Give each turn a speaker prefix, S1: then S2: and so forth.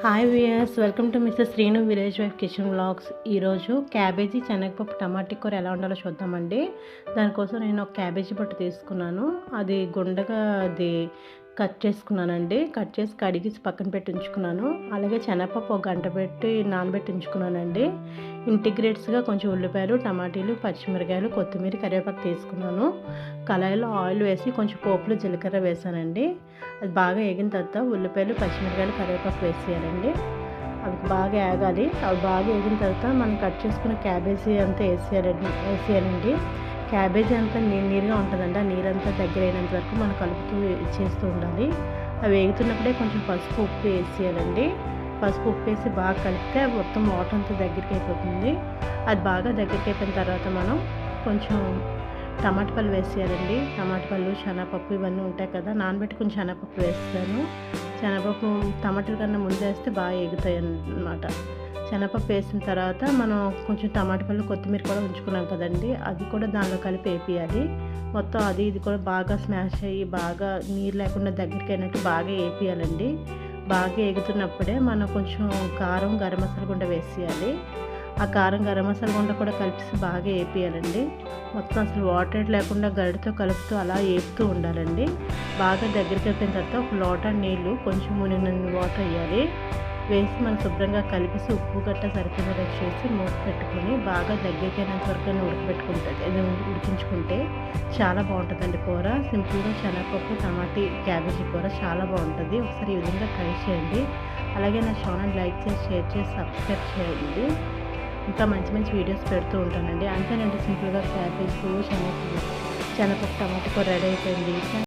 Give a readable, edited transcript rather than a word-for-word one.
S1: Hi viewers, welcome to mister Srinu village wife kitchen vlogs. ఈరోజు cabbage, శనగపప్పు, టమాటా కూర ఎలా ఉండాలో చూద్దామండి. దానికోసం నేను ఒక క్యాబేజీ పొట్టు తీసుకున్నాను. అది గుండగా కట్ చేసుకున్నానండి. కట్ చేసి కడిగేసి పక్కన పెట్టి ఉంచుకున్నాను. అలాగే శనగపప్పు ఒక గంట పెట్టి నానబెట్టి ఉంచుకున్నానండి. ఇంటిగ్రేట్స్గా కొంచెం ఉల్లిపాయలు, టమాటీలు, పచ్చిమిరకాయలు, కొత్తిమీర, కరివేపాకు తీసుకున్నాను. కళాయిలో ఆయిల్ వేసి కొంచెం పోపులు, జీలకర్ర వేసానండి. అది బాగా వేగిన తర్వాత ఉల్లిపాయలు, పచ్చిమిరకాయలు, కరివేపాకు వేసేయాలండి. అవి బాగా వేగాలి. అవి బాగా వేగిన తర్వాత మనం కట్ చేసుకున్న క్యాబేజీ అంతా వేసేయాలండి. క్యాబేజీ అంతా నీరుగా ఉంటుందండి. ఆ నీరంతా దగ్గర అయినంత వరకు మనం కలుపుతూ చేస్తూ ఉండాలి. అవి వేగుతున్నప్పుడే కొంచెం పసుపు, ఉప్పు వేసేయాలండి. పసుపు, ఉప్పు వేసి బాగా కలిపితే మొత్తం వాటర్ అంతా దగ్గరికి అయిపోతుంది. అది బాగా దగ్గరికి అయిపోయిన తర్వాత మనం కొంచెం టమాటా పళ్ళు వేసేయాలండి. టమాటా పళ్ళు, శనగపప్పు ఇవన్నీ ఉంటాయి కదా, నానబెట్టుకుని శనగపప్పు వేస్తాను. శనగపప్పు టమాటాల కన్నా ముందు వేస్తే బాగా ఎగుతాయి అన్నమాట. శనగపప్పు వేసిన తర్వాత మనం కొంచెం టమాటా పళ్ళు, కొత్తిమీర కూడా ఉంచుకున్నాం కదండి, అది కూడా దానిలో కలిపి వేపియాలి. మొత్తం అది ఇది కూడా బాగా స్మాష్ అయ్యి బాగా నీరు లేకుండా దగ్గరికి అయినట్టు బాగా వేపియాలండి. బాగా ఎగుతున్నప్పుడే మనం కొంచెం కారం, గరం మసాలా గుండ వేసేయాలి. ఆ కారం, గరం మసాలా గుండ కూడా కలిపి బాగా వేపియాలండి. మొత్తం అసలు వాటర్ లేకుండా గరిటతో కలుపుతూ అలా వేపుతూ ఉండాలండి. బాగా దగ్గరికి అయిపోయిన తర్వాత ఒక లోటా నీళ్ళు కొంచెం మునిగినన్ని వాటర్ వేయాలి. వేసి మనం శుభ్రంగా కలిపేసి ఉప్పు గట్ట సరిపోయేలా చేసి మూత పెట్టుకొని బాగా దగ్గరికి అయినంత వరకు ఉడికించుకుంటే చాలా బాగుంటుందండి కూర. సింపుల్గా శనగపప్పు, టమాటీ, క్యాబేజీ కూర చాలా బాగుంటుంది. ఒకసారి ఈ విధంగా ట్రై చేయండి. అలాగే నా ఛానల్ లైక్ చేసి, షేర్ చేసి, సబ్స్క్రైబ్ చేయండి. ఇంకా మంచి మంచి వీడియోస్ పెడుతూ ఉంటానండి. అంతేనండి, సింపుల్గా క్యాబేజ్, శనగపప్పు, టమాటా కూర రెడీ అయిపోయింది.